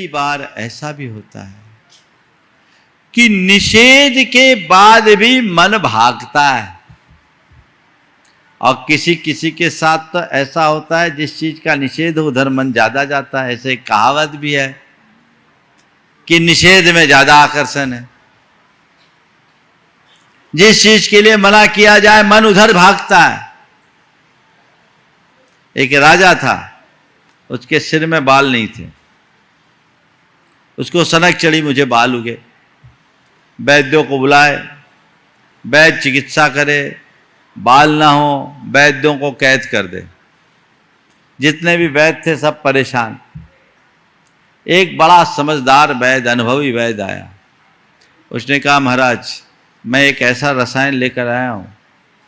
कई बार ऐसा भी होता है कि निषेध के बाद भी मन भागता है, और किसी किसी के साथ तो ऐसा होता है जिस चीज का निषेध हो उधर मन ज्यादा जाता है। ऐसे कहावत भी है कि निषेध में ज्यादा आकर्षण है। जिस चीज के लिए मना किया जाए मन उधर भागता है। एक राजा था, उसके सिर में बाल नहीं थे, उसको सनक चढ़ी मुझे बाल उगे। वैद्यों को बुलाए, वैद्य चिकित्सा करे, बाल ना हो वैद्यों को कैद कर दे। जितने भी वैद्य थे सब परेशान। एक बड़ा समझदार वैद्य, अनुभवी वैद्य आया। उसने कहा महाराज मैं एक ऐसा रसायन लेकर आया हूं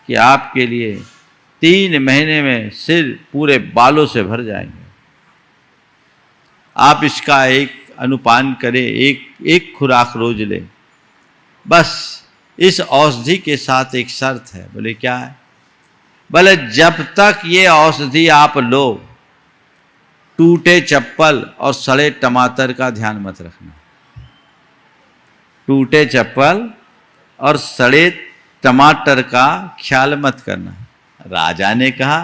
कि आपके लिए 3 महीने में सिर पूरे बालों से भर जाएंगे। आप इसका एक अनुपान करें, एक खुराक रोज लें। बस इस औषधि के साथ एक शर्त है। बोले क्या है? बोले जब तक ये औषधि आप लो टूटे चप्पल और सड़े टमाटर का ध्यान मत रखना। टूटे चप्पल और सड़े टमाटर का ख्याल मत करना। राजा ने कहा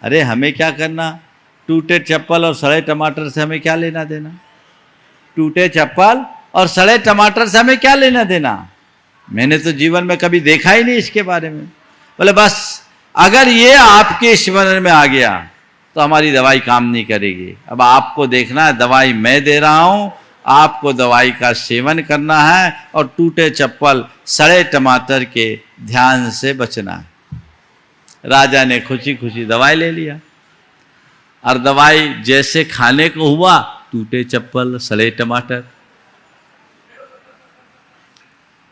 अरे हमें क्या करना, टूटे चप्पल और सड़े टमाटर से हमें क्या लेना देना? टूटे चप्पल और सड़े टमाटर से हमें क्या लेना देना? मैंने तो जीवन में कभी देखा ही नहीं इसके बारे में। बोले बस अगर ये आपके स्मरण में आ गया तो हमारी दवाई काम नहीं करेगी। अब आपको देखना है, दवाई मैं दे रहा हूं, आपको दवाई का सेवन करना है और टूटे चप्पल सड़े टमाटर के ध्यान से बचना है। राजा ने खुशी खुशी दवाई ले लिया, और दवाई जैसे खाने को हुआ टूटे चप्पल सड़े टमाटर।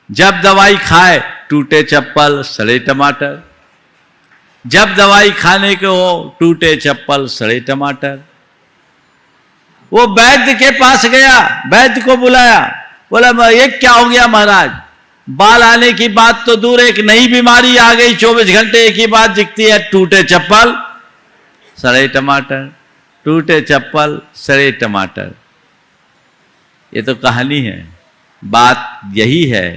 जब दवाई खाए टूटे चप्पल सड़े टमाटर, जब दवाई खाने को हो टूटे चप्पल सड़े टमाटर। वो वैद्य के पास गया, वैद्य को बुलाया, बोला ये क्या हो गया महाराज? बाल आने की बात तो दूर, एक नई बीमारी आ गई। 24 घंटे एक ही बात दिखती है, टूटे चप्पल सड़े टमाटर, टूटे चप्पल सड़े टमाटर। ये तो कहानी है। बात यही है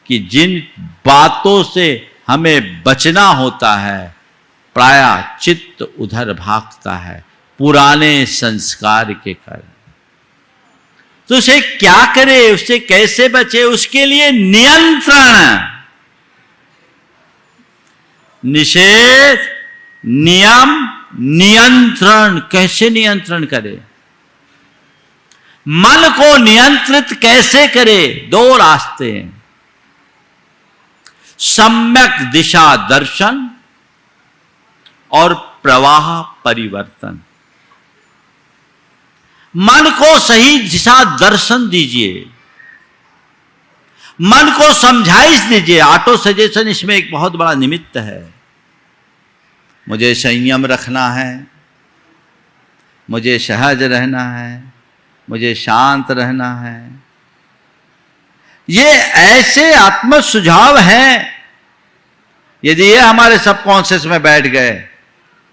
कि जिन बातों से हमें बचना होता है प्रायः चित्त उधर भागता है पुराने संस्कार के कारण। तो उसे क्या करे, उससे कैसे बचे? उसके लिए नियंत्रण, निषेध, नियम, नियंत्रण। कैसे नियंत्रण करे? मन को नियंत्रित कैसे करे? 2 रास्ते हैं। सम्यक दिशा दर्शन और प्रवाह परिवर्तन। मन को सही दिशा दर्शन दीजिए, मन को समझाइश दीजिए। ऑटो सजेशन इसमें एक बहुत बड़ा निमित्त है। मुझे संयम रखना है, मुझे सहज रहना है, मुझे शांत रहना है। ये ऐसे आत्म सुझाव हैं, यदि ये हमारे सबकॉन्शियस में बैठ गए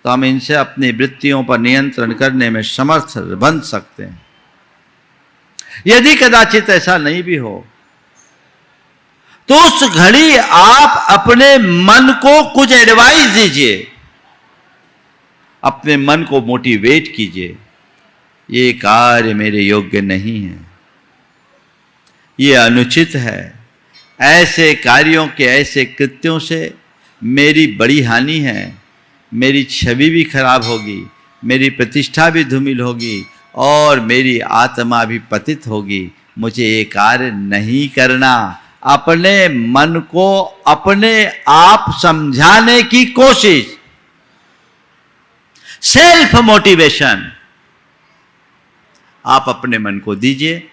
तो हम इनसे अपनी वृत्तियों पर नियंत्रण करने में समर्थ बन सकते हैं। यदि कदाचित ऐसा नहीं भी हो तो उस घड़ी आप अपने मन को कुछ एडवाइस दीजिए, अपने मन को मोटिवेट कीजिए। ये कार्य मेरे योग्य नहीं है, ये अनुचित है, ऐसे कार्यों के ऐसे कृत्यों से मेरी बड़ी हानि है, मेरी छवि भी खराब होगी, मेरी प्रतिष्ठा भी धूमिल होगी और मेरी आत्मा भी पतित होगी। मुझे ये कार्य नहीं करना। अपने मन को अपने आप समझाने की कोशिश, सेल्फ मोटिवेशन आप अपने मन को दीजिए।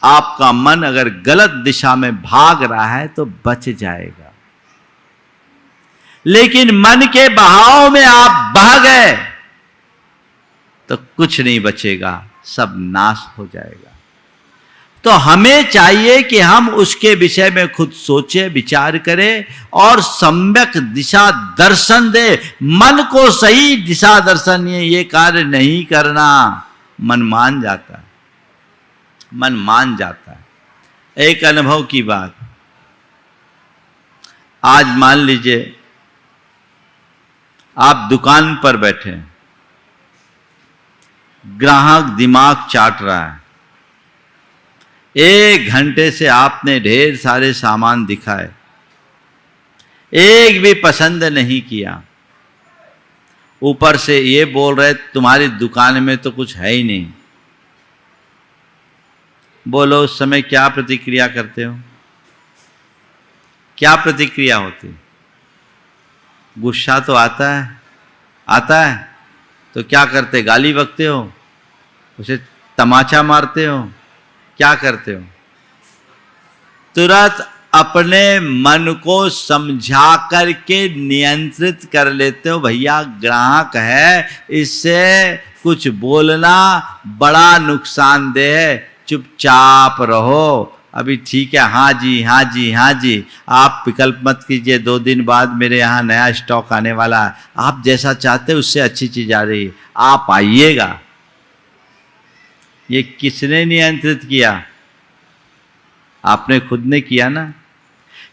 आपका मन अगर गलत दिशा में भाग रहा है तो बच जाएगा, लेकिन मन के बहाव में आप बह गए तो कुछ नहीं बचेगा, सब नाश हो जाएगा। तो हमें चाहिए कि हम उसके विषय में खुद सोचें, विचार करें और सम्यक दिशा दर्शन दे। मन को सही दिशा दर्शन, ये कार्य नहीं करना, मन मान जाता है। मन मान जाता है। एक अनुभव की बात, आज मान लीजिए आप दुकान पर बैठे हैं, ग्राहक दिमाग चाट रहा है, 1 घंटे से आपने ढेर सारे सामान दिखाए, एक भी पसंद नहीं किया, ऊपर से ये बोल रहे तुम्हारी दुकान में तो कुछ है ही नहीं। बोलो उस समय क्या प्रतिक्रिया करते हो? क्या प्रतिक्रिया होती? गुस्सा तो आता है। तो क्या करते? गाली बकते हो, उसे तमाचा मारते हो, क्या करते हो? तुरंत अपने मन को समझा करके नियंत्रित कर लेते हो, भैया ग्राहक है, इससे कुछ बोलना बड़ा नुकसानदेह है, चुपचाप रहो, अभी ठीक है, हाँ जी, आप विकल्प मत कीजिए, 2 दिन बाद मेरे यहाँ नया स्टॉक आने वाला है, आप जैसा चाहते हैं उससे अच्छी चीज आ रही है, आप आइएगा। ये किसने नियंत्रित किया? आपने खुद ने किया ना।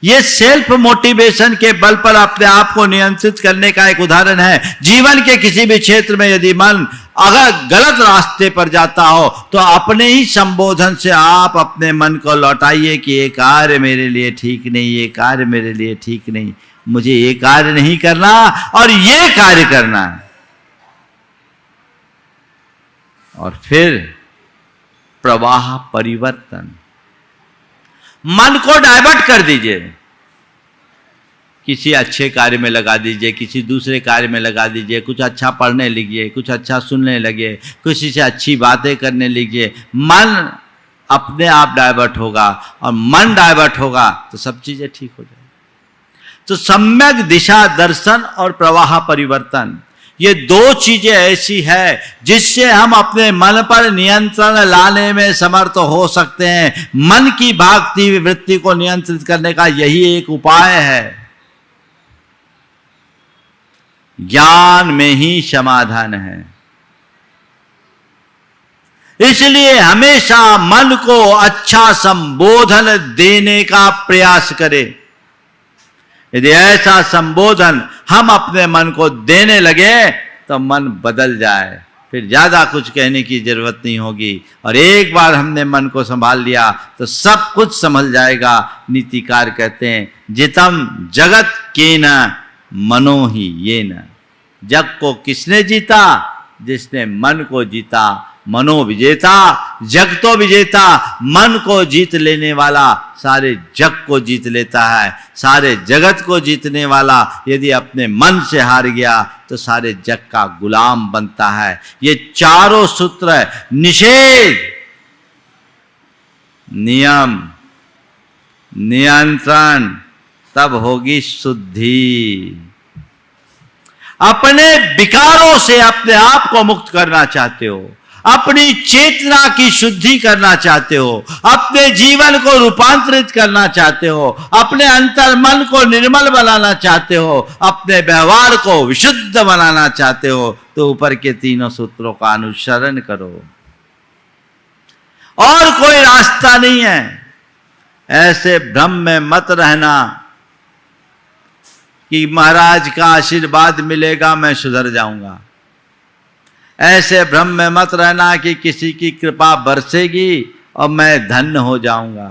ये सेल्फ मोटिवेशन के बल पर अपने आप को नियंत्रित करने का एक उदाहरण है। जीवन के किसी भी क्षेत्र में यदि मन अगर गलत रास्ते पर जाता हो तो अपने ही संबोधन से आप अपने मन को लौटाइए कि ये कार्य मेरे लिए ठीक नहीं, ये कार्य मेरे लिए ठीक नहीं, मुझे ये कार्य नहीं करना और ये कार्य करना है। और फिर प्रवाह परिवर्तन, मन को डाइवर्ट कर दीजिए, किसी अच्छे कार्य में लगा दीजिए, किसी दूसरे कार्य में लगा दीजिए, कुछ अच्छा पढ़ने लगिए, कुछ अच्छा सुनने लगे, किसी से अच्छी बातें करने लगिए। मन अपने आप डाइवर्ट होगा और मन डाइवर्ट होगा तो सब चीजें ठीक हो जाएगी। तो सम्यक दिशा दर्शन और प्रवाह परिवर्तन, ये 2 चीजें ऐसी है जिससे हम अपने मन पर नियंत्रण लाने में समर्थ हो सकते हैं। मन की भागती हुई वृत्ति को नियंत्रित करने का यही एक उपाय है। ज्ञान में ही समाधान है। इसलिए हमेशा मन को अच्छा संबोधन देने का प्रयास करें। यदि ऐसा संबोधन हम अपने मन को देने लगे तो मन बदल जाए, फिर ज्यादा कुछ कहने की जरूरत नहीं होगी। और एक बार हमने मन को संभाल लिया तो सब कुछ संभल जाएगा। नीतिकार कहते हैं जितम जगत केन मनो ही ये न। जग को किसने जीता? जिसने मन को जीता। मनो विजेता, जग तो विजेता। मन को जीत लेने वाला सारे जग को जीत लेता है। सारे जगत को जीतने वाला यदि अपने मन से हार गया तो सारे जग का गुलाम बनता है। ये चारों सूत्र निषेध, नियम, नियंत्रण, तब होगी शुद्धि। अपने विकारों से अपने आप को मुक्त करना चाहते हो, अपनी चेतना की शुद्धि करना चाहते हो, अपने जीवन को रूपांतरित करना चाहते हो, अपने अंतर मन को निर्मल बनाना चाहते हो, अपने व्यवहार को विशुद्ध बनाना चाहते हो, तो ऊपर के 3 सूत्रों का अनुसरण करो। और कोई रास्ता नहीं है। ऐसे भ्रम में मत रहना कि महाराज का आशीर्वाद मिलेगा मैं सुधर जाऊंगा। ऐसे भ्रम में मत रहना कि किसी की कृपा बरसेगी और मैं धन्य हो जाऊंगा।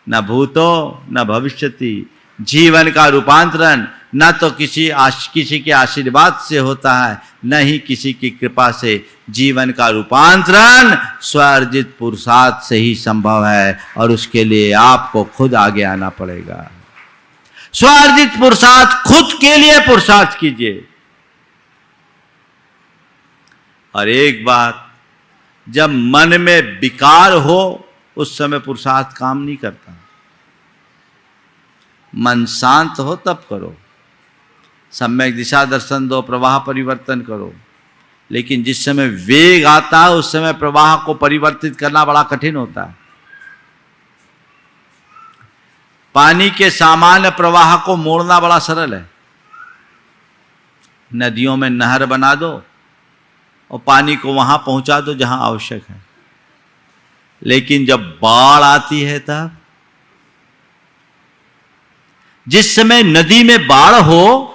न भूतो न भविष्यति। जीवन का रूपांतरण न तो किसी के आशीर्वाद से होता है, न ही किसी की कृपा से। जीवन का रूपांतरण स्वार्जित पुरुषार्थ से ही संभव है और उसके लिए आपको खुद आगे आना पड़ेगा। स्वार्जित पुरुषार्थ, खुद के लिए पुरुषार्थ कीजिए। और एक बात, जब मन में विकार हो उस समय पुरुषार्थ काम नहीं करता। मन शांत हो तब करो। सम्यक दिशा दर्शन दो, प्रवाह परिवर्तन करो। लेकिन जिस समय वेग आता है उस समय प्रवाह को परिवर्तित करना बड़ा कठिन होता है। पानी के सामान्य प्रवाह को मोड़ना बड़ा सरल है। नदियों में नहर बना दो और पानी को वहां पहुंचा दो जहां आवश्यक है। लेकिन जब बाढ़ आती है तब, जिस समय नदी में बाढ़ हो,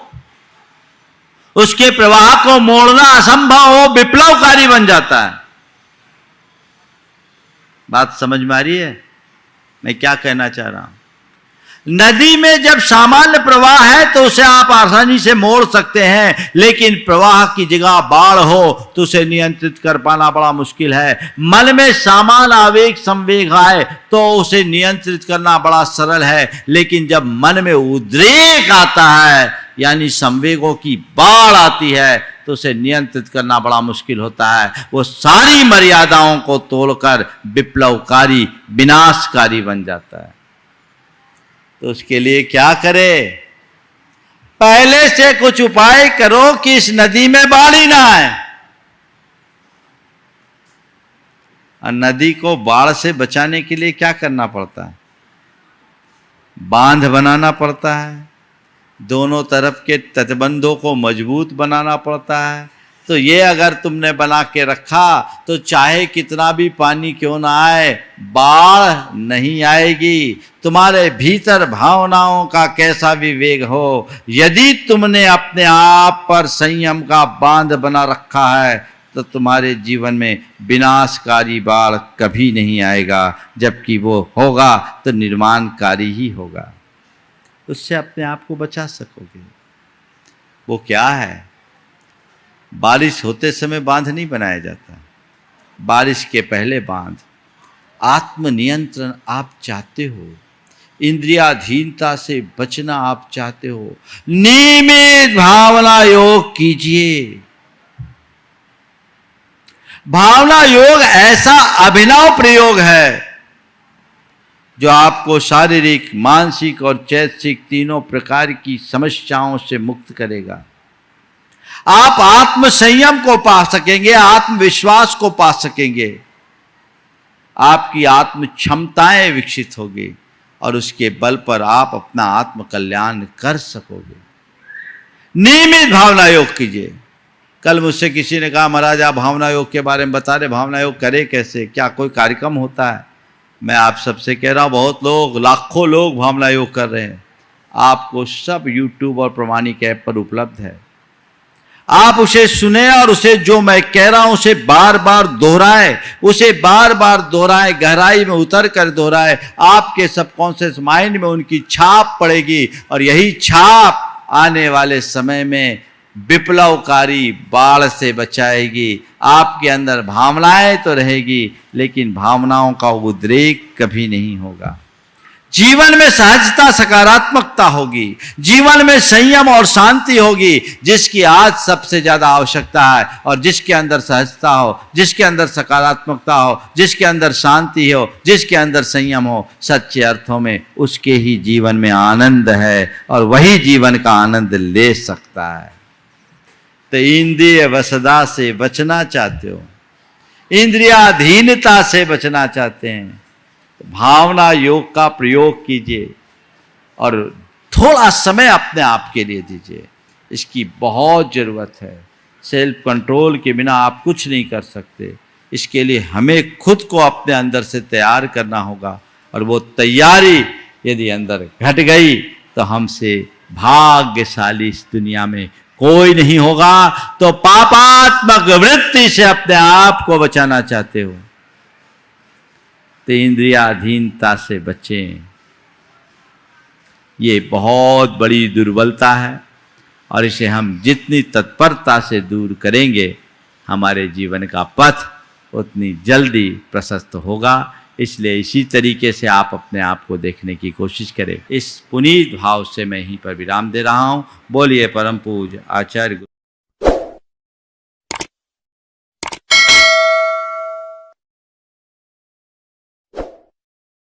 उसके प्रवाह को मोड़ना असंभव हो, विप्लवकारी बन जाता है। बात समझ में आ रही है मैं क्या कहना चाह रहा हूं? नदी में जब सामान्य प्रवाह है तो उसे आप आसानी से मोड़ सकते हैं, लेकिन प्रवाह की जगह बाढ़ हो तो उसे नियंत्रित कर पाना बड़ा मुश्किल है। मन में सामान्य आवेग संवेग आए तो उसे नियंत्रित करना बड़ा सरल है, लेकिन जब मन में उद्रेक आता है यानी संवेगों की बाढ़ आती है तो उसे नियंत्रित करना बड़ा मुश्किल होता है। वो सारी मर्यादाओं को तोड़कर विप्लवकारी विनाशकारी बन जाता है। तो उसके लिए क्या करे? पहले से कुछ उपाय करो कि इस नदी में बाढ़ ही ना आए। और नदी को बाढ़ से बचाने के लिए क्या करना पड़ता है? बांध बनाना पड़ता है, दोनों तरफ के तटबंधों को मजबूत बनाना पड़ता है। तो ये अगर तुमने बना के रखा तो चाहे कितना भी पानी क्यों ना आए, बाढ़ नहीं आएगी। तुम्हारे भीतर भावनाओं का कैसा भी वेग हो, यदि तुमने अपने आप पर संयम का बांध बना रखा है तो तुम्हारे जीवन में विनाशकारी बाढ़ कभी नहीं आएगा, जबकि वो होगा तो निर्माणकारी ही होगा। उससे अपने आप को बचा सकोगे। वो क्या है? बारिश होते समय बांध नहीं बनाया जाता, बारिश के पहले बांध। आत्मनियंत्रण आप चाहते हो, इंद्रियाधीनता से बचना आप चाहते हो, नियमित भावना योग कीजिए। भावना योग ऐसा अभिनव प्रयोग है जो आपको शारीरिक, मानसिक और चैतसिक तीनों प्रकार की समस्याओं से मुक्त करेगा। आप आत्म संयम को पा सकेंगे, आत्मविश्वास को पा सकेंगे, आपकी आत्म क्षमताएं विकसित होगी और उसके बल पर आप अपना आत्म कल्याण कर सकोगे। नियमित भावना योग कीजिए। कल मुझसे किसी ने कहा, महाराज आप भावना योग के बारे में बता रहे, भावना योग करे कैसे, क्या कोई कार्यक्रम होता है? मैं आप सबसे कह रहा हूं, बहुत लोग, लाखों लोग भावना योग कर रहे हैं। आपको सब यूट्यूब और प्रमाणिक ऐप पर उपलब्ध है। आप उसे सुने और उसे, जो मैं कह रहा हूं, उसे बार बार दोहराए, उसे बार बार दोहराए, गहराई में उतर कर दोहराए। आपके सबकॉन्शियस माइंड में उनकी छाप पड़ेगी और यही छाप आने वाले समय में विप्लवकारी बाढ़ से बचाएगी। आपके अंदर भावनाएं तो रहेगी, लेकिन भावनाओं का उद्रेक कभी नहीं होगा। जीवन में सहजता, सकारात्मकता होगी, जीवन में संयम और शांति होगी, जिसकी आज सबसे ज्यादा आवश्यकता है। और जिसके अंदर सहजता हो, जिसके अंदर सकारात्मकता हो, जिसके अंदर शांति हो, जिसके अंदर संयम हो, सच्चे अर्थों में उसके ही जीवन में आनंद है और वही जीवन का आनंद ले सकता है। तो इंद्रिय वसदा से बचना चाहते हो, इंद्रियाधीनता से बचना चाहते हैं, भावना योग का प्रयोग कीजिए और थोड़ा समय अपने आप के लिए दीजिए। इसकी बहुत ज़रूरत है। सेल्फ कंट्रोल के बिना आप कुछ नहीं कर सकते। इसके लिए हमें खुद को अपने अंदर से तैयार करना होगा, और वो तैयारी यदि अंदर घट गई तो हमसे भाग्यशाली इस दुनिया में कोई नहीं होगा। तो पापात्मक वृत्ति से अपने आप को बचाना चाहते हो तो इंद्रियाधीनता से बचें। ये बहुत बड़ी दुर्बलता है और इसे हम जितनी तत्परता से दूर करेंगे, हमारे जीवन का पथ उतनी जल्दी प्रशस्त होगा। इसलिए इसी तरीके से आप अपने आप को देखने की कोशिश करें। इस पुनीत भाव से मैं यहीं पर विराम दे रहा हूँ। बोलिए परम पूज्य आचार्य